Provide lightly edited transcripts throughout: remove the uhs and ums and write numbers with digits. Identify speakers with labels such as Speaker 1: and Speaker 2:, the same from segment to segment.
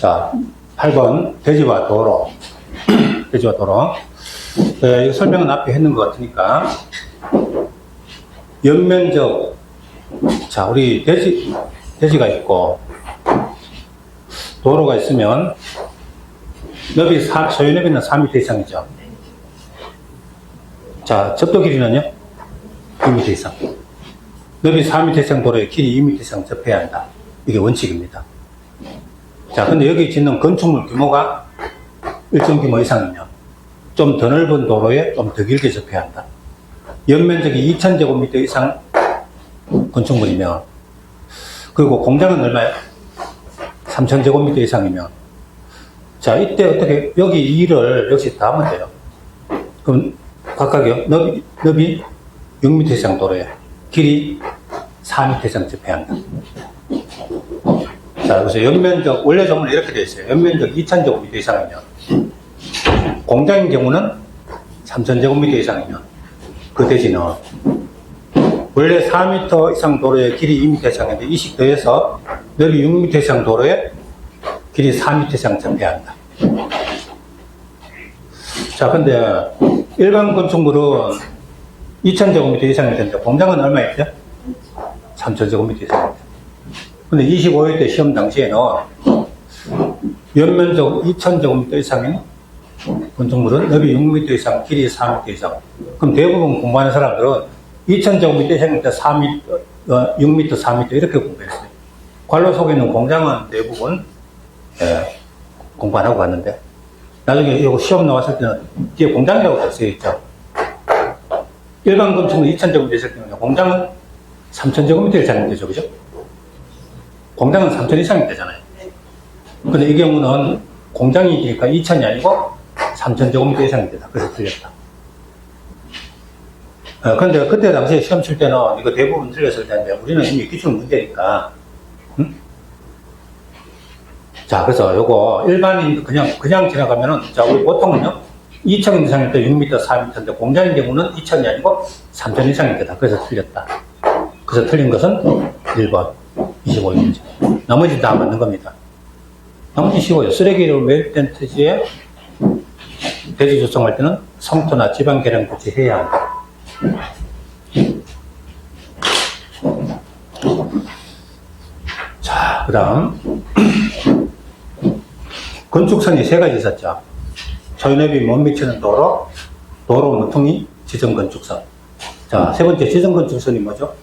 Speaker 1: 자, 8번 대지와 도로. 대지와 도로. 네, 이거 설명은 앞에 했는 것 같으니까. 연면적. 자, 우리 대지가 있고, 도로가 있으면, 소유 너비는 4m 이상이죠. 자, 접도 길이는요? 2m 이상. 너비 4m 이상 도로에 길이 2m 이상 접해야 한다. 이게 원칙입니다. 자, 근데 여기 짓는 건축물 규모가 일정 규모 이상이면 좀 더 넓은 도로에 좀 더 길게 접해야 한다. 연면적이 2000제곱미터 이상 건축물이면, 그리고 공장은 얼마예요? 3000제곱미터 이상이면, 자, 이때 어떻게, 여기 2를 역시 다 하면 돼요. 그럼 각각이요. 너비 6m 이상 도로에 길이 4m 이상 접해야 한다. 자, 그래서 연면적, 원래 정문은 이렇게 되어 있어요. 연면적 2000제곱미터 이상이면, 공장인 경우는 3000제곱미터 이상이면, 그 대지는 원래 4m 이상 도로에 길이 2m 이상인데 20 더해서 넓이 6m 이상 도로에 길이 4m 이상 접해야 한다. 자, 근데 일반 건축물은 2000제곱미터 이상이 되는데 공장은 얼마 있죠? 3000제곱미터 이상입니다. 근데 25회 때 시험 당시에는 연면적 2000제곱미터 이상인 건축물은 넓이 6m 이상, 길이 4m 이상. 그럼 대부분 공부하는 사람들은 2000제곱미터 이상인데 4m, 6m, 4m 이렇게 공부했어요. 관로 속에 있는 공장은 대부분 공부 안 하고 갔는데, 나중에 이거 시험 나왔을 때는 뒤에 공장이라고 써있죠. 일반 건축물 2000제곱미터 있을 때는 공장은 3000제곱미터 이상이 되죠, 그죠? 공장은 3000 이상이 되잖아요. 근데 이 경우는 공장이 되니까 2000이 아니고 3000제곱미터 이상이 되다. 그래서 틀렸다. 근데 그때 당시에 시험 칠 때는 이거 대부분 틀렸을 텐데, 우리는 이미 기출 문제니까, 자, 그래서 요거 일반인 그냥 지나가면은, 자, 우리 보통은요, 2000 이상일 때 6m, 4m인데, 공장인 경우는 2000이 아니고 3000 이상이 되다. 그래서 틀렸다. 그래서 틀린 것은 1번, 25인지. 나머지 다 맞는 겁니다. 나머지 쉬워요. 쓰레기를 매립된 토지에 대지 조성할 때는 성토나 지방 계량 조치해야 한다. 자, 그 다음. 건축선이 세 가지 있었죠. 소유너비 못 미치는 도로 모퉁이, 지정건축선. 자, 세 번째 지정건축선이 뭐죠?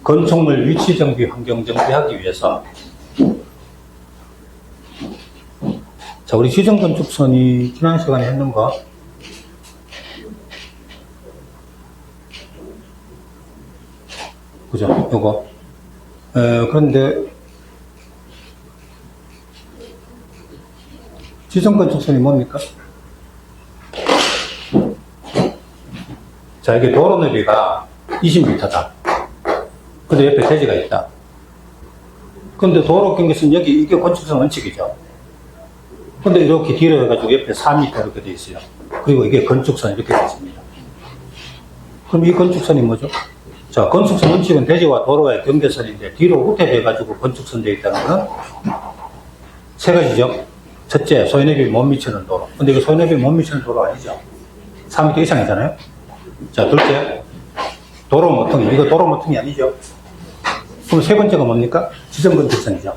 Speaker 1: 건축물 위치 정비, 환경 정비하기 위해서. 자, 우리 지정건축선이 지난 시간에 했는 거. 그죠? 요거. 그런데, 지정건축선이 뭡니까? 자, 이게 도로 너비가 20m다. 근데 옆에 대지가 있다. 근데 도로 경계선 여기, 이게 건축선 원칙이죠. 근데 이렇게 뒤로 해가지고 옆에 4m 이렇게 되어 있어요. 그리고 이게 건축선 이렇게 되어 있습니다. 그럼 이 건축선이 뭐죠? 자, 건축선 원칙은 대지와 도로의 경계선인데 뒤로 후퇴돼가지고 건축선 되어 있다는 것은 세 가지죠. 첫째, 소유너비 못 미치는 도로. 근데 이거 소유너비 못 미치는 도로 아니죠? 4m 이상이잖아요? 자, 둘째, 도로 모퉁이. 이거 도로 모퉁이 아니죠? 그럼 세 번째가 뭡니까? 지정건축선이죠.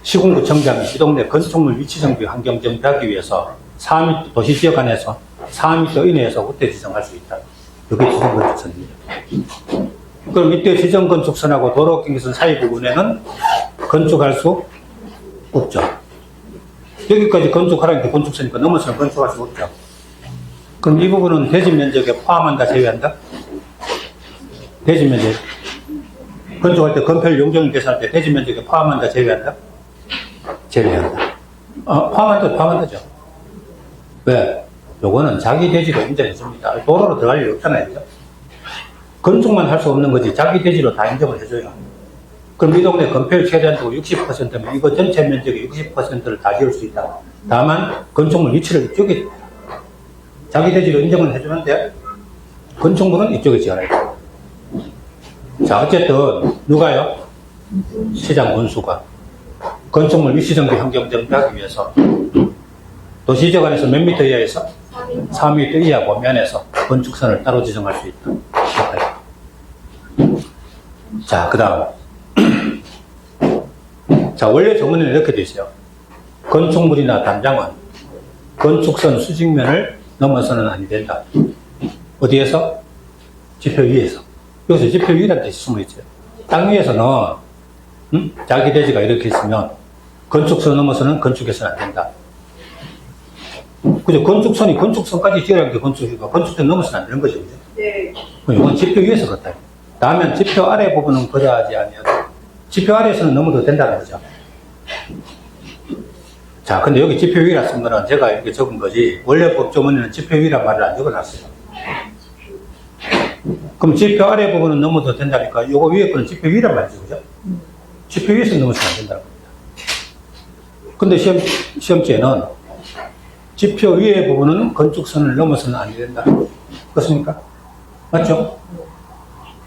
Speaker 1: 시군구청장이 이 동네 건축물 위치 정비, 환경 정비하기 위해서 4m, 도시지역 안에서 4m 이내에서 후퇴 지정할 수 있다. 이게 지정건축선입니다. 그럼 이때 지정건축선하고 도로 경계선 사이 부분에는 건축할 수 없죠. 여기까지 건축하라니까 건축선이니까 넘어서는 건축할 수 없죠. 그럼 이 부분은 대지 면적에 포함한다, 제외한다? 대지 면적. 건축할 때 건폐율 용적률 계산할 때 대지 면적에 포함한다, 제외한다? 제외한다. 포함한다죠. 왜? 요거는 자기 대지로 인정해줍니다. 도로로 들어갈 일 없잖아요. 그죠? 건축만 할 수 없는 거지, 자기 대지로 다 인정을 해줘요. 그럼 이 동네 건폐율 최대한적으로 60%면 이거 전체 면적의 60%를 다 지을 수 있다. 다만 건축물 위치를 이쪽에 자기 대지로 인정은 해주는데 건축물은 이쪽에 지어야 돼. 자, 어쨌든 누가요? 시장 군수가 건축물 위치정비 환경정비 하기 위해서 도시지역 안에서 몇 미터 이하에서 4미터 이하 범위안에서 건축선을 따로 지정할 수 있다. 자, 그 다음. 자, 원래 조문에는 이렇게 되어 있어요. 건축물이나 담장은 건축선 수직면을 넘어서는 아니 된다. 어디에서? 지표 위에서. 여기서 지표 위라는 뜻이 숨어 있어요. 땅 위에서는 자기 대지가 이렇게 있으면 건축선 넘어서는 건축해서는 안 된다. 그죠? 건축선까지 지어야 게 건축이고 건축선 넘어서는 안 되는 거죠. 그죠?
Speaker 2: 네.
Speaker 1: 이건 지표 위에서 그렇다. 다음엔 지표 아래 부분은 거주하지 아니하고 지표 아래에서는 넘어도 된다는 거죠. 자, 근데 여기 지표 위라 쓴 거는 제가 이렇게 적은 거지 원래 법조문에는 지표 위란 말을 안 적어놨어요. 그럼 지표 아래 부분은 넘어도 된다니까 요거 위에 거는 지표 위란 말이죠. 그죠? 지표 위에서 넘어서는 안 된다는 겁니다. 근데 시험지에는 지표 위의 부분은 건축선을 넘어서는 안 된다. 그렇습니까? 맞죠?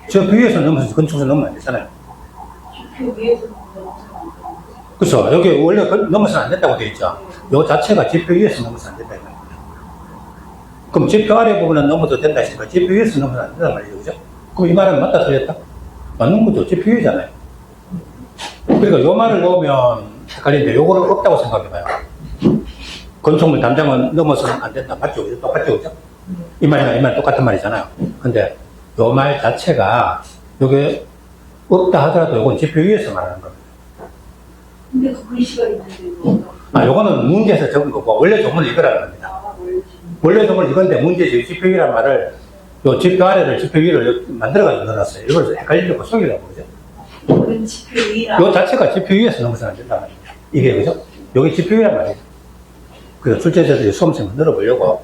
Speaker 1: 지표 위에서 넘어서 건축선 넘으면 안 되잖아요.
Speaker 2: 지표 위에서
Speaker 1: 그렇죠. 여기 원래 넘어서는 안 된다고 되어 있죠. 요 자체가 지표 위에서 넘어서는 안 된다. 그럼 지표 아래 부분은 넘어도 된다 했으니까 지표 위에서 넘어서는 안 된단 말이죠. 그죠? 그럼 이 말은 맞다 틀렸다? 맞는 거죠. 지표 위잖아요. 그러니까 요 말을 넣으면 헷갈리는데 요거는 없다고 생각해봐요. 건축물 담장은 넘어서는 안 된다. 맞죠? 그죠? 똑같죠? 그죠? 이 말이나 이 말 똑같은 말이잖아요. 근데 요 말 자체가 요게 없다 하더라도 요건 지표 위에서 말하는 겁니다.
Speaker 2: 근데 그 글씨가 있는데도.
Speaker 1: 요거는 문제에서 적은 거고, 원래 조문은 이거라는 겁니다. 원래 조문은 이건데, 문제지, 지표 위란 말을, 요 지표 아래를 지표 위를 만들어가지고 넣어놨어요. 이걸 헷갈리려고 속이려고 그러죠.
Speaker 2: 그건 지표 위라.
Speaker 1: 요 자체가 지표 위에서 넘어서는 안 된다는 겁니다. 이게, 그죠? 요게 지표 위란 말이에요. 그래서 출제자들이 수험생을 늘어보려고,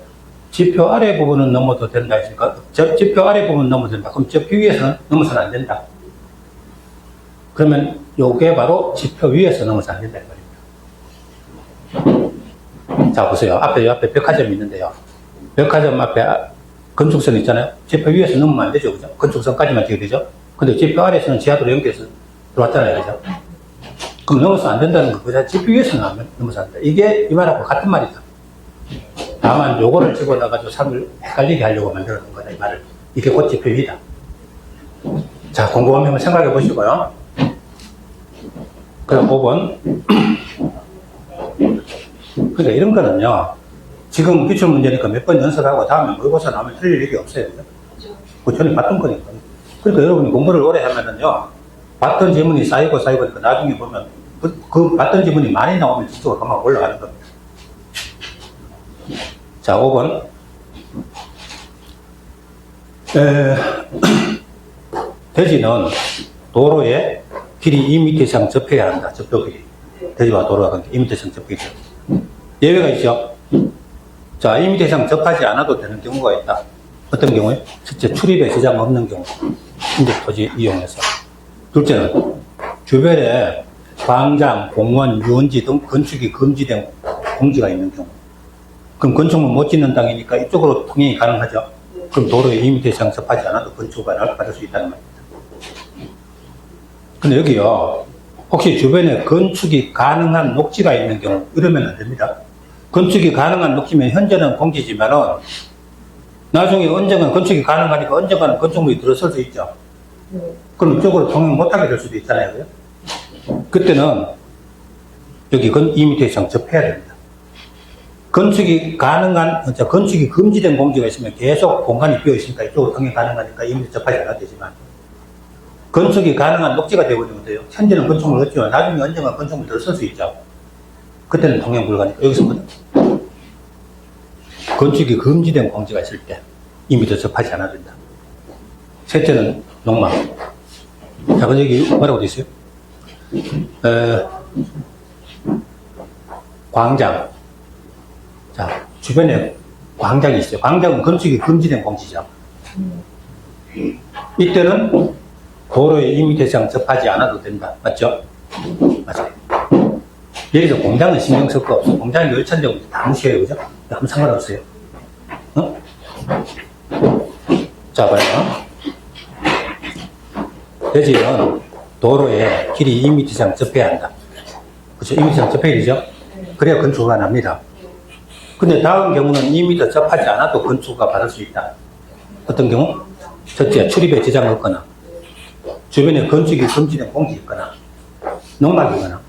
Speaker 1: 지표 아래 부분은 넘어도 된다 했으니까, 지표 아래 부분은 넘어도 된다. 그럼 지표 위에서는 넘어서는 안 된다. 그러면 요게 바로 지표 위에서 넘어서 안 된다는 말입니다. 자, 보세요. 앞에 백화점이 있는데요. 백화점 앞에 건축선 있잖아요. 지표 위에서 넘으면 안 되죠. 그죠? 건축선까지만 되게 되죠? 근데 지표 아래에서는 지하도로 연결해서 들어왔잖아요. 그죠? 그럼 넘어서 안 된다는 거, 그죠? 지표 위에서는 넘어서 안 된다. 이게 이 말하고 같은 말이다. 다만 요거를 집어넣어가지고 사람을 헷갈리게 하려고 만들어 놓은 거다. 이 말을. 이게 곧 지표 위다. 자, 궁금하면 한번 생각해 보시고요. 그럼 5번. 그러니까 이런 거는요, 지금 기출문제니까 몇 번 연습하고 다음에 모의고사 나오면 틀릴 일이 없어요. 그 전에 봤던 거니까. 그러니까 여러분이 공부를 오래 하면은요, 봤던 지문이 쌓이고 쌓이고 나중에 보면 그 봤던 지문이 많이 나오면 지수가 금방 올라가는 겁니다. 자, 5번. 대지는 도로에 길이 2m 이상 접해야 한다. 접도 길이. 대지와 도로가 관계 2m 이상 접히죠. 예외가 있죠. 자, 2m 이상 접하지 않아도 되는 경우가 있다. 어떤 경우에? 첫째, 출입에 지장 없는 경우. 인접 토지 이용해서. 둘째는 주변에 광장, 공원, 유원지 등 건축이 금지된 공지가 있는 경우. 그럼 건축물 못 짓는 땅이니까 이쪽으로 통행이 가능하죠. 그럼 도로에 2m 이상 접하지 않아도 건축을 받을 수 있다는 말입니다. 근데 여기요, 혹시 주변에 건축이 가능한 녹지가 있는 경우, 이러면 안 됩니다. 건축이 가능한 녹지면 현재는 공지지만은 나중에 언젠가는 건축이 가능하니까 언젠가는 건축물이 들어설 수 있죠. 그럼 이쪽으로 통행 못하게 될 수도 있잖아요. 그죠? 그때는 여기 2m 이상 접해야 됩니다. 건축이 가능한, 건축이 금지된 공지가 있으면 계속 공간이 비어 있으니까 이쪽으로 통행 가능하니까 2m 접하지 않아도 되지만 건축이 가능한 녹지가 되어버리면 돼요. 현재는 건축물 없지만 나중에 언젠가 건축물 들어설 수 있죠. 그때는 통행 불가니까 여기서 건축이 금지된 공지가 있을 때 2m 접하지 않아도 된다. 셋째는 농막. 자, 근데 여기 뭐라고 되어 있어요? 광장. 자, 주변에 광장이 있어요. 광장은 건축이 금지된 공지죠. 이때는 도로에 2m 이상 접하지 않아도 된다. 맞죠? 맞아요. 여기서 공장은 신경 쓸 거 없어. 공장이 열천되고 다 무시해요. 그죠? 아무 상관없어요. 어? 자, 봐요. 대지는 도로에 길이 2m 이상 접해야 한다. 그죠? 2m 이상 접해야 되죠? 그래야 건축허가 납니다. 근데 다음 경우는 2m 접하지 않아도 건축허가 받을 수 있다. 어떤 경우? 첫째, 출입에 지장이 없거나, 주변에 건축이 금지된 공지 있거나, 농막이거나,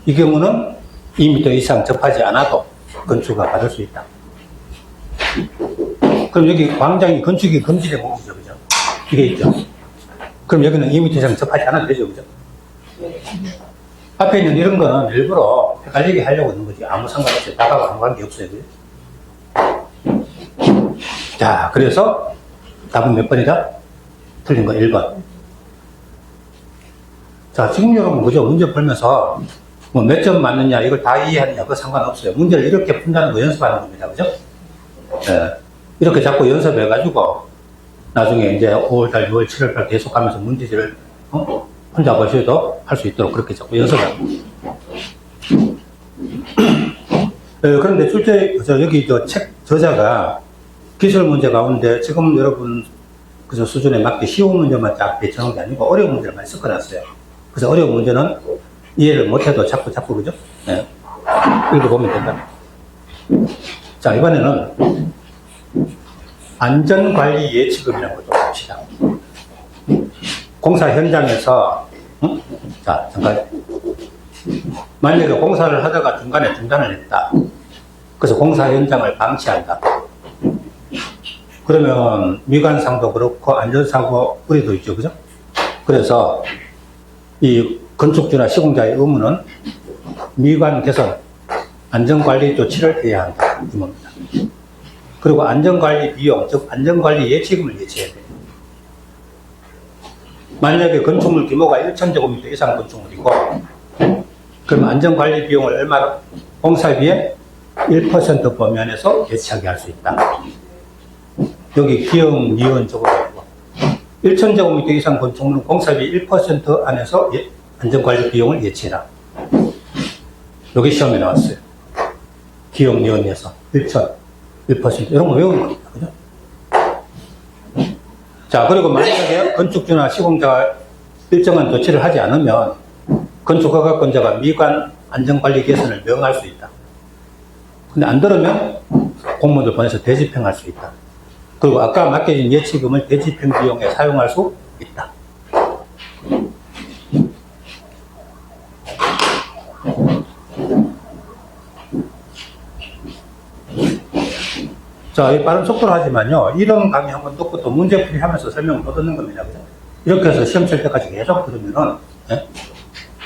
Speaker 1: 이 경우는 2m 이상 접하지 않아도 건축허가 받을 수 있다. 그럼 여기 광장이 건축이 금지된 공지죠, 그죠? 이게 있죠. 그럼 여기는 2m 이상 접하지 않아도 되죠, 그죠? 앞에 있는 이런 거는 일부러 헷갈리게 하려고 하는 거지. 아무 상관없어요. 나가고 아무 관계 없어요, 그죠? 자, 그래서 답은 몇 번이다? 틀린 거 1번. 자, 지금 여러분, 그죠? 문제 풀면서 뭐 몇 점 맞느냐, 이걸 다 이해하느냐, 그거 상관없어요. 문제를 이렇게 푼다는 거 연습하는 겁니다, 그죠? 예. 이렇게 자꾸 연습해가지고 나중에 이제 5월달, 6월, 7월달 계속하면서 문제지를 혼자 보셔도 할 수 있도록 그렇게 자꾸 연습하는 거예요. 그런데 출제, 여기 책 저자가 기술 문제 가운데 지금 여러분 그저 수준에 맞게 쉬운 문제만 딱 배치하는 게 아니고 어려운 문제를 많이 섞어놨어요. 그래서 어려운 문제는 이해를 못해도 자꾸 그죠? 네. 읽어보면 된다. 자, 이번에는 안전관리 예치금이라는 것도 봅시다. 공사 현장에서, 자, 잠깐. 만약에 공사를 하다가 중간에 중단을 했다. 그래서 공사 현장을 방치한다. 그러면 미관상도 그렇고 안전사고 우리도 있죠, 그죠? 그래서 이 건축주나 시공자의 의무는 미관 개선, 안전관리 조치를 해야 한다. 이 겁니다. 그리고 안전관리 비용, 즉 안전관리 예치금을 예치해야 돼요. 만약에 건축물 규모가 1,000제곱미터 이상 건축물이고 그럼 안전관리 비용을 얼마로? 공사비의 1% 범위안에서 예치하게 할 수 있다. 여기 기형, 니은 적어가지고 1,000제곱미터 이상 건축물은 공사비 1% 안에서 안전관리 비용을 예치해라. 여기 시험에 나왔어요. 기형, 니은에서 1% 이런 거 외우는 겁니다. 그죠? 자, 그리고 만약에 건축주나 시공자가 일정한 조치를 하지 않으면 건축허가권자가 미관 안전관리 개선을 명할 수 있다. 근데 안 들으면 공무원들 보내서 대집행할 수 있다. 그리고 아까 맡겨진 예치금을 대집행 비용에 사용할 수 있다. 자, 이 빠른 속도로 하지만요, 이런 강의 한번 듣고 또 문제풀이 하면서 설명을 또 듣는 겁니다. 그죠? 이렇게 해서 시험 칠 때까지 계속 들으면은,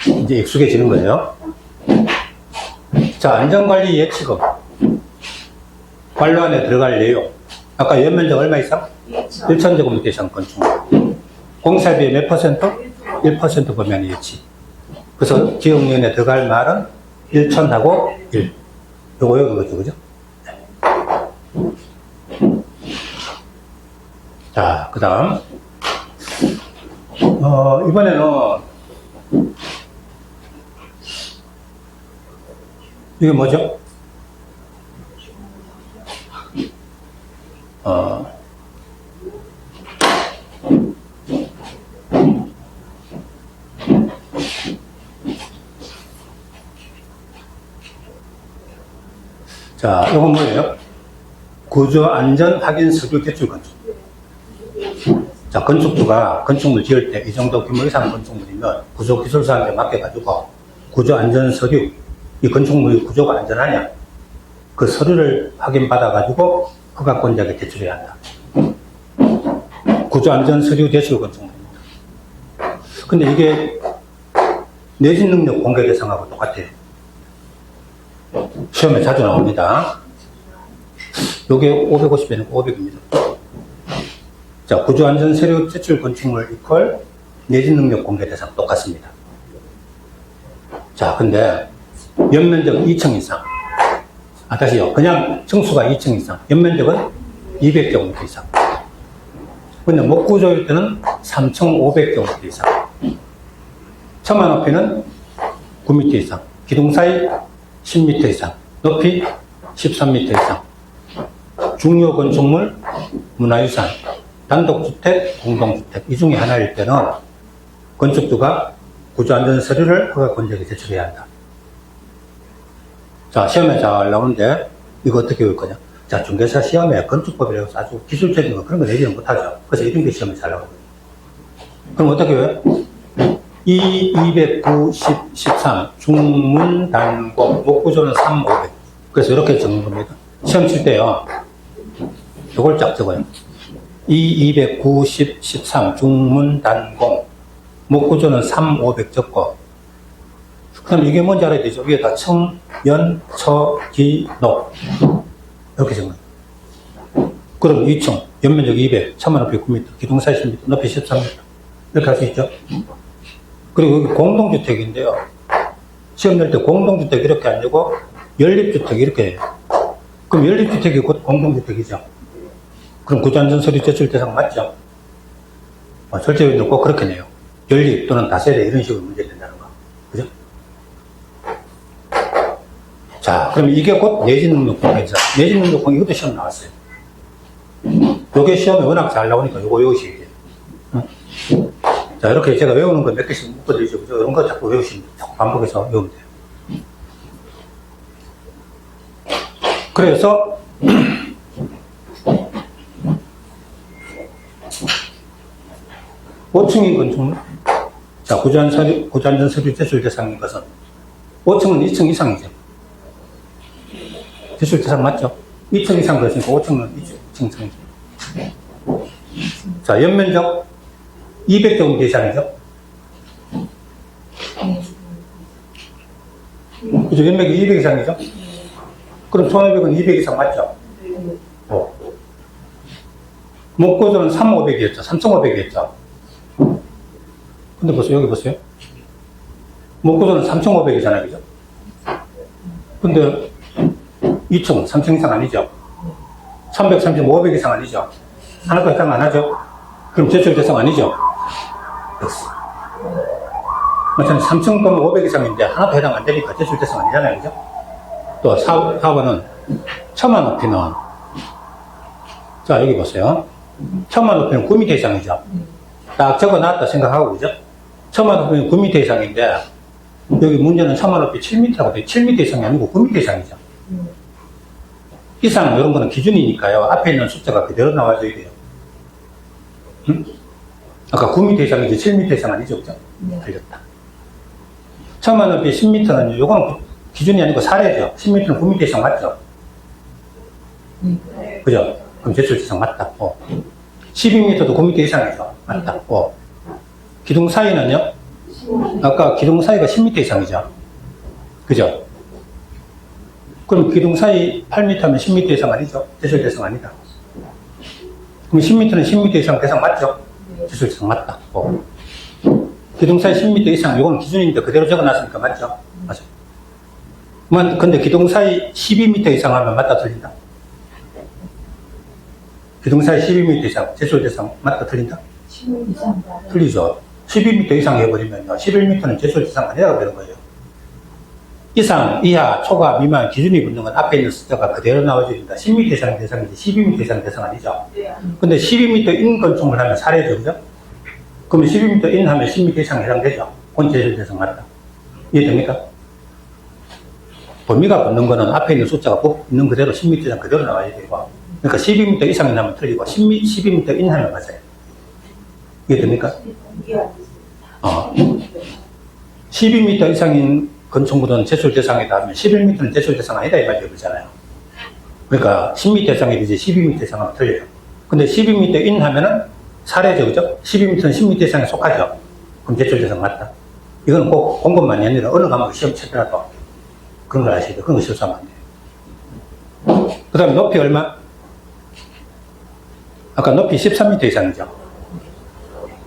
Speaker 1: 이제 익숙해지는 거예요. 자, 안전관리 예치금. 관료안에 들어갈 내용. 아까 연면적 얼마 이상? 1,000제곱미터 이상 건축물. 공사비의 몇 퍼센트? 1% 범위안 예치. 그래서 기업위원회에 들어갈 말은 1,000하고 1. 요거 외우는 거죠, 그죠? 자, 그 다음. 이번에는, 이게 뭐죠? 자, 이건 뭐예요? 구조 안전 확인 서류 제출 건축. 자, 건축주가 건축물 지을 때 이 정도 규모 이상 건축물이면 구조 기술사한테 맡겨가지고 구조 안전 서류, 이 건축물의 구조가 안전하냐? 그 서류를 확인받아가지고 허가권자에게 제출해야 한다. 구조 안전 서류 제출 건축물입니다. 근데 이게 내진 능력 공개 대상하고 똑같아요. 시험에 자주 나옵니다. 요게 550에는 500입니다. 자, 구조안전 서류 제출 건축물 이퀄 내진 능력 공개 대상 똑같습니다. 자, 근데 연면적 2층 이상. 다시요. 그냥 층수가 2층 이상. 연면적은 200제곱미터 이상. 근데 목구조일 때는 3,500제곱미터 이상. 처마 높이는 9m 이상. 기둥 사이 10m 이상. 높이 13m 이상. 중요 건축물, 문화유산, 단독주택, 공동주택 이 중에 하나일 때는 건축주가 구조안전 서류를 허가권자에게 제출해야 한다. 자, 시험에 잘 나오는데, 이거 어떻게 올 거냐? 자, 중개사 시험에 건축법이라고 해서 아주 기술적인 거, 그런 거 내지는 못하죠. 그래서 이런 게 시험에 잘 나오거든요. 그럼 어떻게 해요? 290, 13, 중문, 단공, 목구조는 3, 500. 그래서 이렇게 적는 겁니다. 시험 칠 때요. 이걸 쫙 적어요. 290, 13, 중문, 단공, 목구조는 3, 500 적고, 그럼 이게 뭔지 알아야 되죠? 위에다 청, 연, 처, 기, 녹. 이렇게 적는 거예요. 그럼 2층, 연면적 200, 천만 높이 9m, 기둥 40m, 높이 13m. 이렇게 할 수 있죠? 그리고 여기 공동주택인데요. 시험 낼 때 공동주택 이렇게 안 되고, 연립주택 이렇게 해요. 그럼 연립주택이 곧 공동주택이죠. 그럼 구조안전 서류 제출 대상 맞죠? 설계위원도 꼭 그렇게 내요. 연립 또는 다세대 이런 식으로 문제 된다는 거. 그죠? 자, 그럼 이게 곧 내진능력공이죠. 내진능력공 이것도 시험 나왔어요. 요게 시험에 워낙 잘 나오니까 요거 외우시게 돼요. 응? 자, 이렇게 제가 외우는 거 몇 개씩 묶어드리죠. 그죠? 이런 거 자꾸 외우시면 돼요. 자꾸 반복해서 외우면 돼요. 그래서, 5층인 건축물. 자, 구조안전 서류 제출 대상인 것은 5층은 2층 이상이죠. 제출 대상 맞죠? 2층 이상 그랬으니까 5층은 2층 이상이죠. 자, 연면적 200제곱미터 이상이죠? 그죠? 연면적이 200 이상이죠? 그럼 1500은 200 이상 맞죠? 목구조는 3500이었죠? 3500이었죠? 근데 보세요, 여기 보세요. 목구조는 3500이잖아요, 그죠? 근데 2층, 3층 이상 아니죠? 330, 500 이상 아니죠? 하나도 해당 안 하죠? 그럼 제출 대상 아니죠? 마찬가지 3층 또는 500 이상인데 하나도 해당 안 되니까 제출 대상 아니잖아요, 그죠? 또 4번은 천만 높이는, 자, 여기 보세요. 천만 높이는 9m 이상이죠? 딱 적어 놨다 생각하고, 그죠? 천만 높이는 9m 이상인데, 여기 문제는 천만 높이 7m라고 돼. 7m 이상이 아니고 9m 이상이죠. 이상, 이런 거는 기준이니까요. 앞에 있는 숫자가 그대로 나와줘야 돼요. 응? 아까 9m 이상이지 7m 이상 아니죠, 그죠? 틀렸다. 천만 높이 10m는, 요거는 기준이 아니고 사례죠. 10m는 9m 이상 맞죠? 그죠? 그럼 제출 대상 맞다. 12m도 9m 이상이죠. 맞다. 기둥 사이는요? 아까 기둥 사이가 10m 이상이죠. 그죠? 그럼 기둥 사이 8m면 10m 이상 아니죠? 제출 대상 아니다. 그럼 10m는 10m 이상 대상 맞죠? 제출 대상 맞다. 기둥 사이 10m 이상, 이건 기준인데 그대로 적어놨으니까 맞죠? 맞아. 근데 기둥 사이 12m 이상 하면 맞다 틀린다? 기둥 사이 12m 이상, 제출 대상 맞다 틀린다?
Speaker 2: 10m 이상.
Speaker 1: 틀리죠. 12m 이상 해버리면요. 11m는 제출 대상 아니라고 되는 거예요. 이상, 이하, 초과, 미만 기준이 붙는 건 앞에 있는 숫자가 그대로 나와줘야 된다. 10m 이상 대상이지 12m 이상 대상 아니죠. 근데 12m인 건축물 하면 사례죠, 그죠? 그러면 12m인 하면 10m 이상 해당되죠. 본 제출 대상 맞다. 이해됩니까? 범위가 붙는 거는 앞에 있는 숫자가 있는 그대로 10m 이상 그대로 나와야 되고, 그러니까 12m 이상이 나면 틀리고 12m인 하면 맞아요. 이해됩니까? 12m 이상인 건축물은 제출 대상이다 하면 11m는 제출 대상 아니다 이 말이 그러잖아요. 그러니까 10m 이상이 되지 12m 이상 하면 틀려요. 근데 12m인 하면은 사례죠, 그죠? 12m는 10m 이상에 속하죠. 그럼 제출 대상 맞다. 이건 꼭 공부만이 아니라 어느 과목 시험 치더라도 그런 걸 아셔야 돼요. 그런 거 실수하면 안 돼요. 그 다음에 높이 얼마? 아까 높이 13m 이상이죠.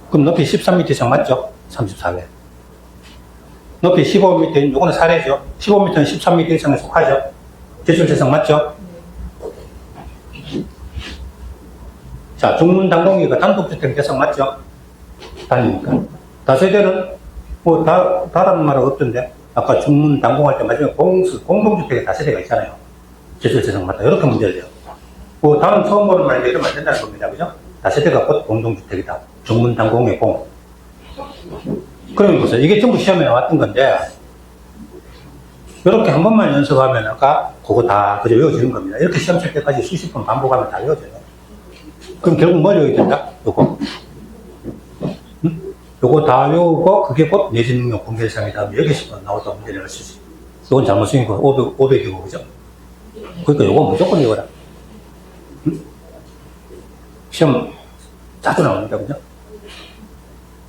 Speaker 1: 그럼 높이 13m 이상 맞죠? 34회. 높이 15m, 요거는 사례죠. 15m는 13m 이상에 속하죠. 제출 대상 맞죠? 자, 중문 단공기가 단독주택 대상 맞죠? 다니니까. 다세대는 뭐 다라는 말은 없던데, 아까 중문 단공할 때 마지막에 공동주택에 다세대가 있잖아요. 제출 대상 맞다. 이렇게 문제를 내요. 뭐 다음 처음 보는 말인데 이러면 안 된다는 겁니다. 그죠? 다세대가 곧 공동주택이다. 중문 단공의 공. 그러면 보세요. 이게 전부 시험에 나왔던 건데, 이렇게 한 번만 연습하면 아까 그거 다 그저 외워지는 겁니다. 이렇게 시험 칠 때까지 수십 번 반복하면 다 외워져요. 그럼 결국 뭘 외워야 된다? 요거. 응? 요거 다 외우고, 그게 곧 내신 능력 공개 대상이다. 여기 10번 나오다 문제 내가 쓰지. 요건 잘못 쓰인 거 500이고, 그죠? 그러니까 요거 무조건 외워라. 응? 시험 자주 나옵니다. 그죠?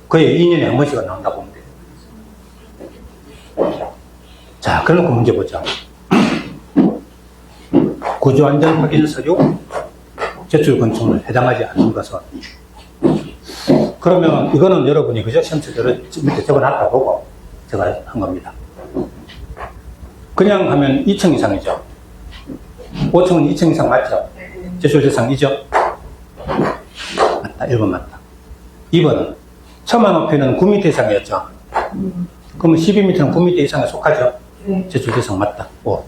Speaker 1: 거의 2년에 한 번씩은 나온다고 보면 돼요. 자, 그래놓고 문제 보자. 구조안전 확인 서류 제출 건축물 해당하지 않는 것은. 그러면 이거는 여러분이 그죠? 시험철 밑에 적어놨다 보고 제가 한 겁니다. 그냥 하면 2층 이상이죠. 5층은 2층 이상 맞죠? 제출 대상이죠? 맞다. 1번 맞다. 2번은 처마 높이는 9m 이상이었죠? 그러면 12m는 9m 이상에 속하죠? 제출 대상 맞다. 5.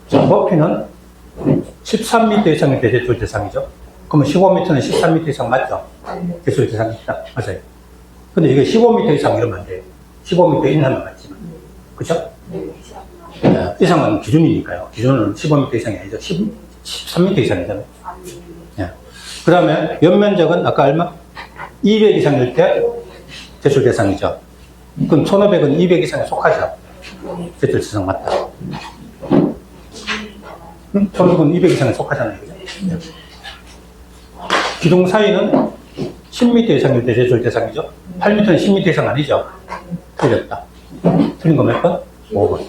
Speaker 1: 자, 높이는 13m 이상이 제출 대상이죠? 그러면 15m는 13m 이상 맞죠? 제출 대상이 있다. 맞아요. 근데 이게 15m 이상 이러면 안 돼요. 15m 이하면 맞지만. 그죠? 네, 이상은 기준이니까요. 기준은 15m 이상이 아니죠. 13m 이상이잖아요. 네. 그 다음에 연면적은 아까 얼마? 200 이상일 때 제출 대상이죠. 그럼 1500은 200 이상에 속하죠. 제출 대상 맞다. 1500은 200 이상에 속하잖아요. 그죠? 네. 기둥 사이는 10m 이상일 때 제출 대상이죠. 8m는 10m 이상 아니죠. 틀렸다. 틀린 거 몇 번? 5번.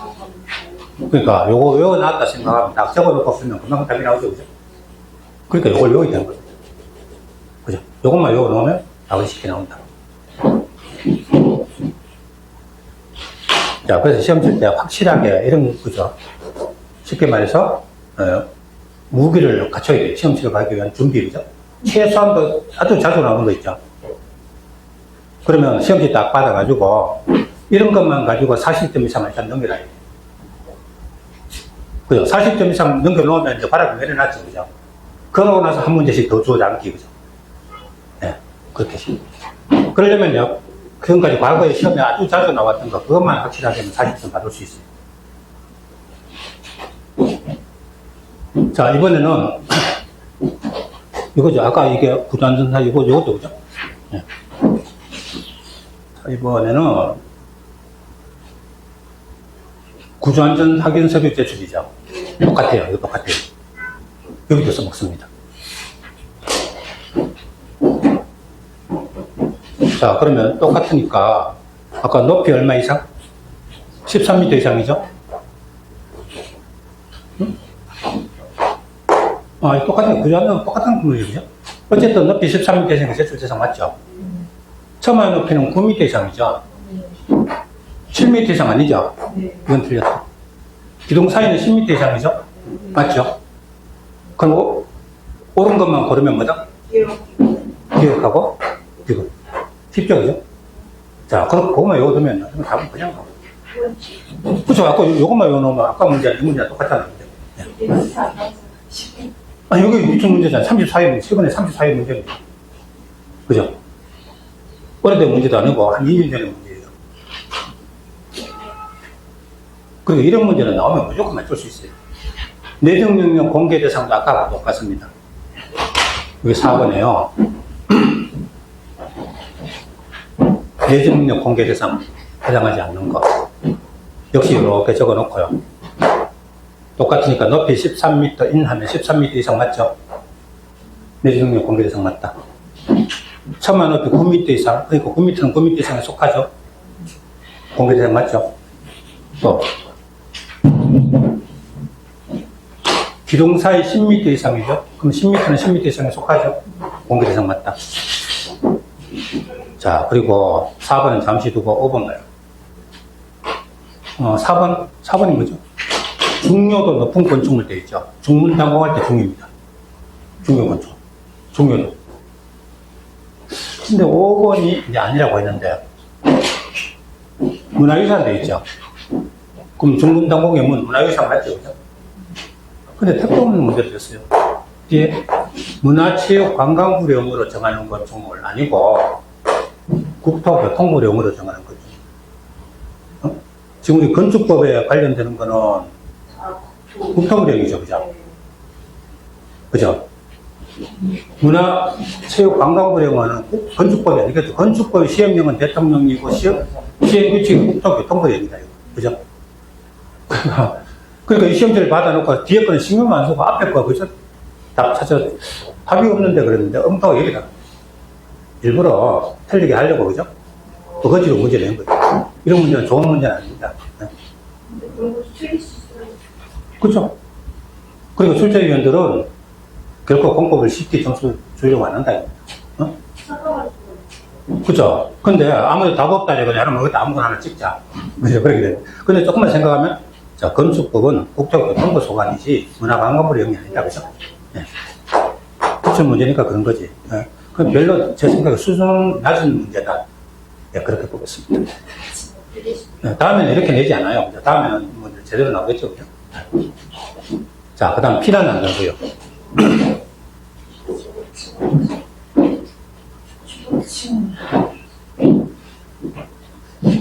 Speaker 1: 그러니까 요거 외워놨다 생각하면 딱 적어놓고 쓰면 금방 답이 나오죠. 그죠? 그러니까 요걸 외워야 되는 거죠. 그죠? 요것만 외워놓으면 답이 쉽게 나온다. 자, 그래서 시험 칠 때 확실하게 이런, 그죠? 쉽게 말해서, 무기를 갖춰야 돼요. 시험 치러 가기 위한 준비, 그죠? 최소한도 아주 자주 나오는 거 있죠. 그러면 시험지 딱 받아가지고, 이런 것만 가지고 40점 이상을 일단 넘겨놔야 돼요. 그죠? 40점 이상 넘겨놓으면 이제 바닥을 내려놨죠. 그죠? 그러고 나서 한 문제씩 더 주워 담기, 그죠? 네. 그렇게 쉽니다. 그러려면요, 지금까지 과거에 시험에 아주 자주 나왔던 거, 그것만 확실하게 하면 40점 받을 수 있어요. 자, 이번에는, 이거죠. 아까 이게 구조안전사, 이것도, 그죠? 네. 자, 이번에는, 구조안전 확인 서류 제출이죠. 똑같아요. 이거 똑같아요. 여기도 써먹습니다. 자, 그러면 똑같으니까, 아까 높이 얼마 이상? 13m 이상이죠? 응? 아, 똑같아요. 구조안전 똑같은 구조죠. 어쨌든 높이 13m 이상이 제출 대상 맞죠? 처마 높이는 9m 이상이죠? 7m 이상 아니죠? 이건 틀렸다. 기둥 사이는 10m 이상이죠? 맞죠? 그럼 옳은 것만 고르면 뭐다? 기억하고 이거 쉽죠? 그죠? 자, 그거만 외워두면 답은 그냥 나와요. 그쵸? 아까 요것만 외워놓으면 아까 문제랑 이 문제랑 똑같잖아요. 네. 아, 여기 유충 문제잖아. 34회 문제. 최근에 34회 문제입니다. 그죠? 오래된 문제도 아니고 한 2년 전의 문제예요. 그리고 이런 문제는 나오면 무조건 맞출 수 있어요. 내정명령 공개 대상도 아까와 똑같습니다. 여기 4번에요. 내정명령 공개 대상 해당하지 않는 것. 역시 이렇게 적어 놓고요. 똑같으니까 높이 13m 인 하면 13m 이상 맞죠? 내정명령 공개 대상 맞다. 처마 높이 9m 이상, 그러니까 9m는 9m 이상에 속하죠? 공개 대상 맞죠? 또 기둥 사이 10m 이상이죠? 그럼 10m는 10m 이상에 속하죠? 공개 대상 맞다. 자, 그리고 4번은 잠시 두고 5번 가요. 4번이 뭐죠? 중요도 높은 건축물 되어 있죠? 중문 단공할 때 중입니다. 중요 건축. 중요도. 근데 5번이 이제 아니라고 했는데, 문화유산 되어 있죠? 그럼 중문 단공의 문화유산 맞죠? 그죠? 근데 택도 없는 문제를 줬어요. 뒤에 문화체육관광부령으로 정하는 건축물 아니고 국토교통부령으로 정하는 거죠. 어? 지금 우리 건축법에 관련되는 거는
Speaker 2: 아,
Speaker 1: 국토부령이죠, 그죠? 그죠? 문화체육관광부령은 건축법이 아니겠죠. 건축법의 시행령은 대통령이고 시행규칙이 국토교통부령이다, 이거. 그죠? 그러니까 이 시험지를 받아놓고 뒤에 거는 신경만 안 쓰고 앞에 거, 그죠? 답 찾아, 답이 없는데 그랬는데 엄도가 여기다. 일부러 틀리게 하려고, 그죠? 어거지로 문제 낸 거죠. 이런 문제는 좋은 문제는 아닙니다. 네.
Speaker 2: 근데 그런 거 틀릴 수 있어요.
Speaker 1: 그죠? 그리고 출제위원들은 결코 공법을 쉽게 점수 주려고 안 한다, 이거. 어?
Speaker 2: 섞어가지고.
Speaker 1: 그죠? 근데 아무래도 답 없다, 이거. 여러분, 여기다 아무거나 하나 찍자. 그죠? 그렇게 돼요. 근데 조금만 생각하면, 자, 건축법은 국토교통부 소관이지, 문화관광부령이 아니다, 그죠? 네. 기출 문제니까 그런 거지. 네. 그럼 별로 제 생각에 수준 낮은 문제다. 네, 그렇게 보겠습니다. 네, 다음에는 이렇게 내지 않아요. 다음에는 뭐 제대로 나오겠죠, 그죠? 자, 그 다음 피난 안전구요.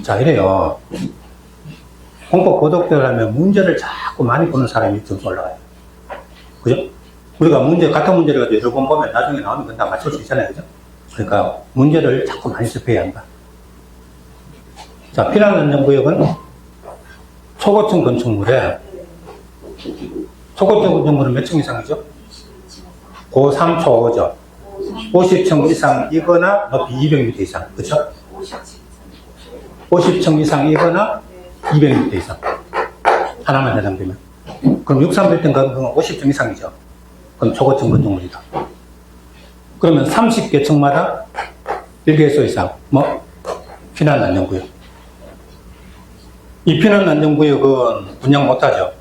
Speaker 1: 자, 이래요. 공법 고독대를 하면 문제를 자꾸 많이 보는 사람이 점수 올라가요. 그죠? 우리가 같은 문제를 가지고 여러 번 보면 나중에 나오면 그건 다 맞출 수 있잖아요. 그죠? 그러니까 문제를 자꾸 많이 접해야 한다. 자, 피난안전구역은 초고층 건축물에, 초고층 건축물은 몇 층 이상이죠? 고3, 초5죠. 50층 이상이거나 높이 200m 이상. 그쵸? 50층 이상이거나 200m 이상. 하나만 해당되면. 그럼 63빌딩 가면 50층 이상이죠. 그럼 초고층 건축물이다. 그러면 30개 층마다 1개소 이상. 뭐? 피난안전구역. 이 피난안전구역은 분양 못하죠.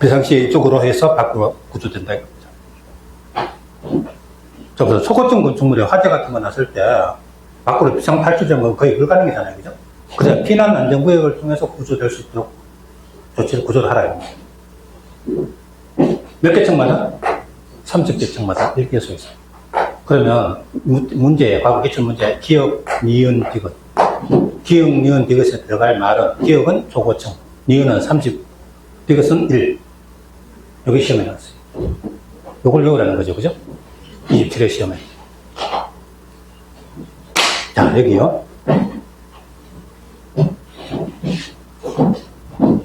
Speaker 1: 비상시 쪽으로 해서 밖으로 구조된다 이겁니다. 그래서 초고층 건축물에 화재 같은 거 났을 때 밖으로 비상 탈출된 건 거의 불가능이잖아요. 그죠? 그래서 피난안전구역을 통해서 구조될 수 있도록 구조를 하라. 몇 개 층마다? 30개 층마다 1개소 이상. 그러면 문제, 과거 기출 문제, 기역, 니은, 디귿. 기역, 니은, 디귿에 들어갈 말은 기역은 초고층, 니은은 30, 디귿은 1. 여기 시험에 나왔어요. 요걸 외우라는 거죠. 그죠? 27회 시험에. 자, 여기요.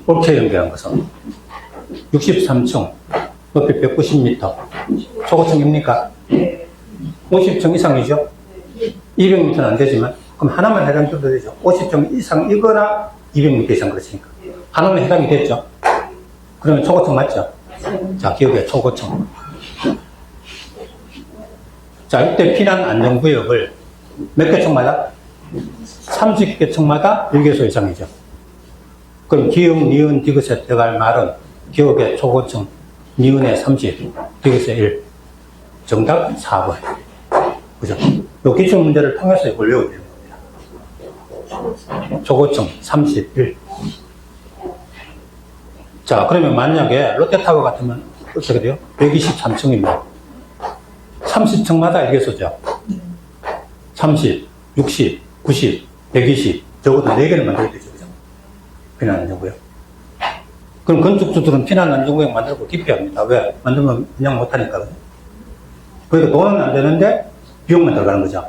Speaker 1: 옳게 연결한 것은 63층, 높이 190m. 초고층입니까? 50층 이상이죠? 200m는 안 되지만, 그럼 하나만 해당돼도 되죠. 50층 이상이거나 200m 이상 그렇으니까. 하나만 해당이 됐죠? 그러면 초고층 맞죠? 자, 기억해, 초고층. 자, 이때 피난안전구역을 몇 개 층마다? 30개 층마다 1개소 이상이죠. 그럼 기역, 니은, 디귿에 들어갈 말은 기역의 초고층, 니은의 30, 디귿의 1. 정답 4번. 그죠? 요 기출 문제를 통해서 이걸 외워야 되는 겁니다. 초고층 31. 자, 그러면 만약에 롯데타워 같으면 어떻게 돼요? 123층입니다. 30층마다 1개소죠. 30, 60, 90, 120. 적어도 4개를 만들어야 되죠. 그죠? 피난안전구역. 그럼 건축주들은 피난안전구역 만들고 기피합니다. 왜? 만들면 그냥 못하니까. 그러니까 돈은 안 되는데 비용만 들어가는 거죠.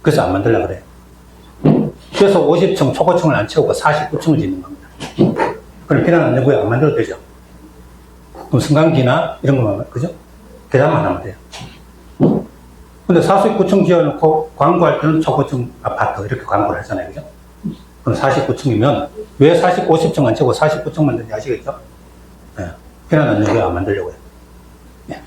Speaker 1: 그래서 안 만들려고 그래요. 그래서 50층, 초고층을 안 채우고 49층을 짓는 겁니다. 그럼 피난안전구역 안 만들어도 되죠. 그럼 승강기나 이런 것만, 그죠? 계산만 하면 돼요. 근데 49층 지어놓고 광고할 때는 초고층 아파트 이렇게 광고를 하잖아요. 그죠? 그럼 49층이면 왜 50층 안 채우고 49층 만드는지 아시겠죠? 네. 피난안전구역 안 만들려고 해요. 네.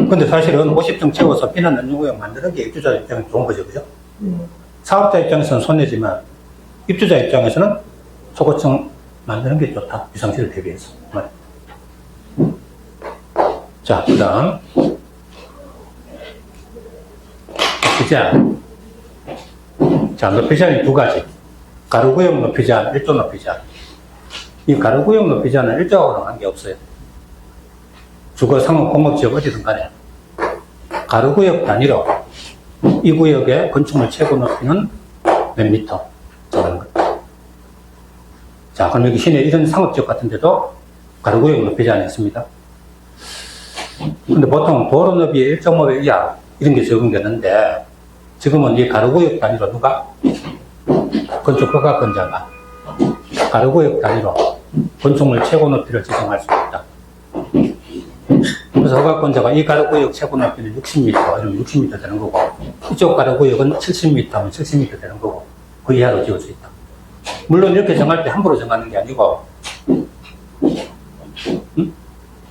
Speaker 1: 근데 사실은 50층 채워서 피난안전구역 만드는 게 입주자 입장에서 좋은 거죠. 그죠? 사업자 입장에서는 손해지만 입주자 입장에서는 초고층 만드는 게 좋다. 비상시를 대비해서. 자, 그 다음. 높이제한. 자, 높이제한이 두 가지. 가로구역 높이제한, 일조 높이제한. 이 가로구역 높이제한은 일조하고는 관계없어요. 주거 상업 공업지역 어디든 간에 가로구역 단위로 이 구역의 건축물 최고 높이는 몇 미터 정하는 거예요. 자, 그럼 여기 시내 이런 상업지역 같은 데도 가로구역을 높이지 않았습니다. 근데 보통 도로 너비의 1.5배 이하 이런 게 적용되는데 지금은 이 가로구역 단위로 누가? 건축 허가권자가 가로구역 단위로 건축물 최고 높이를 지정할 수 있다. 그래서 허가권자가 이 가로구역 최고 높이는 60m, 아니면 60m 되는 거고, 이쪽 가로구역은 70m 하면 70m 되는 거고, 그 이하로 지을 수 있다. 물론 이렇게 정할 때 함부로 정하는 게 아니고,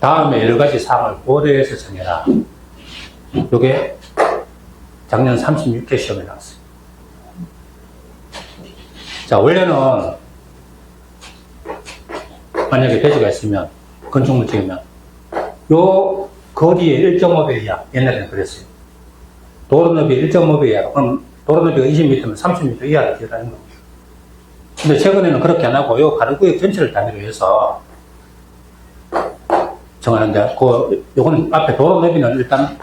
Speaker 1: 다음에 여러 가지 사항을 고려해서 정해라. 이게 작년 36회 시험에 나왔어요. 자, 원래는 만약에 대지가 있으면, 건축물 지으면, 요 거리의 1.5배 이하, 옛날에는 그랬어요. 도로 너비 1.5배 이하, 그럼 도로 너비가 20m면 30m 이하로 지으라는 겁니다. 근데 최근에는 그렇게 안 하고, 요 가로구역 전체를 단위로 해서 정하는데, 요거는 앞에 도로 너비는 일단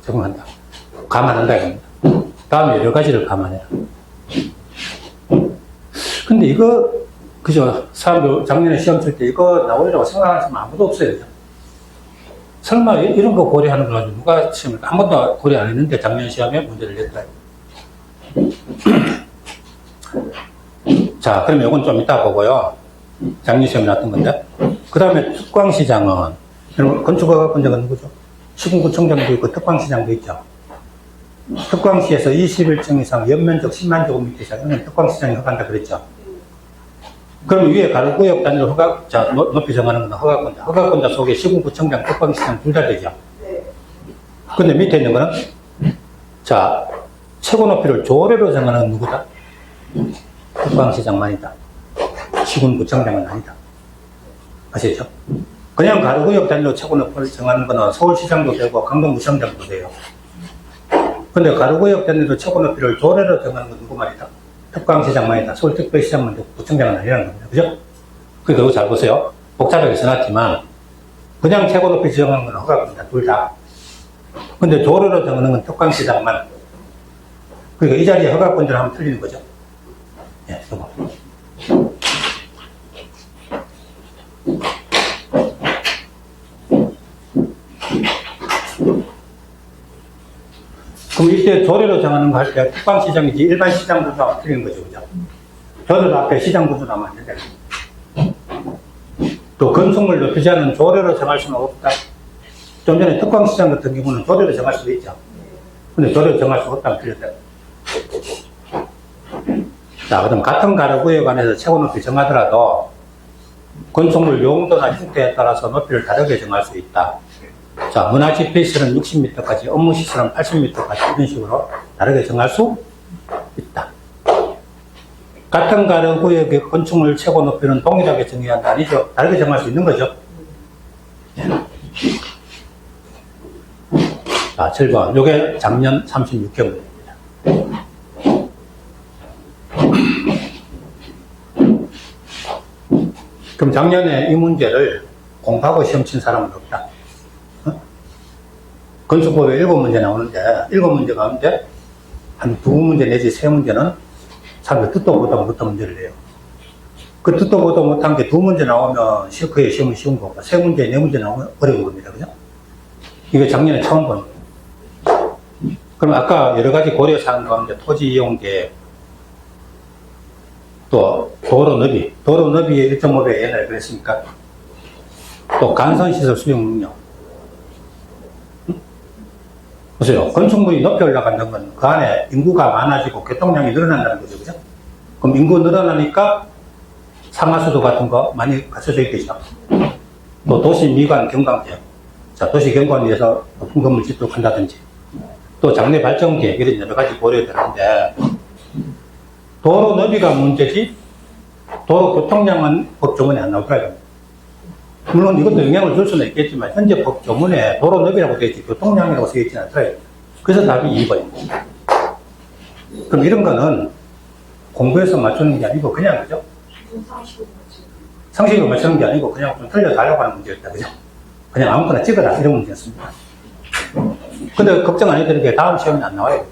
Speaker 1: 적용한다. 감안한다, 이겁니다. 다음에 여러 가지를 감안해라. 근데 이거, 그죠? 사람들 작년에 시험 칠 때 이거 나오리라고 생각하는 사람 아무도 없어요. 그죠? 설마 이런 거 고려하는 거 가지고 누가 시험을 한 번도 고려 안 했는데 작년 시험에 문제를 냈다. 자, 그러면 이건 좀 이따 보고요. 작년 시험에 나왔던 건데. 그 다음에 특광시장은, 여러분, 건축허가권자가 누구죠? 시군구청장도 있고 특광시장도 있죠. 특광시에서 21층 이상 연면적 10만 제곱미터 이상, 이건 특광시장이 허가한다 그랬죠. 그럼 위에 가로구역 단위로 자, 높이 정하는 건 허가권자. 허가권자 속에 시군구청장, 특광시장 둘 다 되죠.
Speaker 2: 네.
Speaker 1: 근데 밑에 있는 거는, 자, 최고 높이를 조례로 정하는 건 누구다? 특광시장만이다. 시군구청장은 아니다. 아시죠? 그냥 가로구역 단위로 최고 높이를 정하는 거는 서울시장도 되고 강동구청장도 돼요. 근데 가로구역 단위로 최고 높이를 조례로 정하는 건 누구 말이다? 특광시장만이다. 서울특별시장만 되고 구청장은 아니라는 겁니다. 그죠? 그러니까 이거 잘 보세요. 복잡하게 써놨지만 그냥 최고 높이 지정하는 건 허가입니다. 둘 다. 근데 조례로 정하는 건 특광시장만. 그러니까 이 자리에 허가권자를 하면 틀리는 거죠. 예, 이거. 그럼 이때 조례로 정하는 거 할 때 특광시장이지 일반 시장 구조하고 틀리는 거죠. 그죠? 조례로 앞에 시장 구조 나오면 안 된다. 또 건축물 높이지 않은 조례로 정할 수는 없다. 좀 전에 특광시장 같은 경우는 조례로 정할 수도 있죠. 근데 조례로 정할 수 없다고 틀렸다. 자, 그럼 같은 가로구역 안에서 최고 높이 정하더라도 건축물 용도나 형태에 따라서 높이를 다르게 정할 수 있다. 자, 문화집회시설은 60m까지, 업무시설은 80m까지 이런 식으로 다르게 정할 수 있다. 같은 가로구역의 건축물 최고 높이는 동일하게 정해야 한다. 아니죠? 다르게 정할 수 있는 거죠. 자, 7번. 요게 작년 36회 문제입니다. 그럼 작년에 이 문제를 공부하고 시험 친 사람은 없다. 건축법에 7문제 나오는데, 7문제 가운데 한 2문제 내지 3문제는 사람들 듣도 보도 못한 문제를 내요. 그 듣도 보도 못한 게 2문제 나오면 실크의 시험은 쉬운 거고, 3문제, 4문제 나오면 어려운 겁니다. 그죠? 이게 작년에 처음 보는 거예요. 그럼 아까 여러 가지 고려사항 가운데 토지 이용계획, 또 도로 너비의 1.5배 옛날에 그랬으니까, 또 간선시설 수용 능력. 보세요. 건축물이 높이 올라간다는 건 그 안에 인구가 많아지고 교통량이 늘어난다는 거죠. 그죠? 그럼 인구 늘어나니까 상하수도 같은 거 많이 갖춰져 있겠죠. 또 도시 미관 경관계획. 자, 도시 경관을 위해서 높은 건물 집도한다든지, 또 장래 발전 계획, 이런 여러 가지 고려되는데, 도로 너비가 문제지, 도로 교통량은 법조문에 안 나오더라고요. 물론 이것도 영향을 줄 수는 있겠지만, 현재 법조문에 도로 너비라고 되어 있지, 교통량이라고 되어 있지는 않더라고요. 그래서 답이 2번입니다. 그럼 이런 거는 공부해서 맞추는 게 아니고, 그냥, 그죠? 상식으로 맞추는 게 아니고, 그냥 좀 틀려달라고 하는 문제였다, 그죠? 그냥 아무거나 찍어라 이런 문제였습니다. 근데 걱정 안 해도 되는 게 다음 시험에 안 나와요.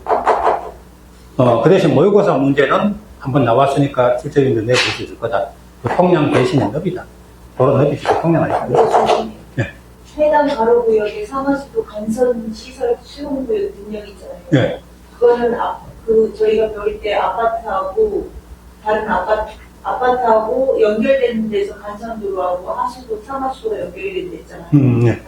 Speaker 1: 그 대신 모의고사 문제는 한번 나왔으니까 실제로 내볼 수 있을 거다. 그 통량 대신에 너비다. 도로 너비지 통량 아니야. 네.
Speaker 2: 해당 가로구역에 상하수도 간선 시설 수용구역 능력 있잖아요.
Speaker 1: 네.
Speaker 2: 그거는 저희가 배울 때 아파트하고 다른 아파트하고 연결되는 데서 간선도로하고 하수도 상하수도가 연결이 됐잖아요.
Speaker 1: 네.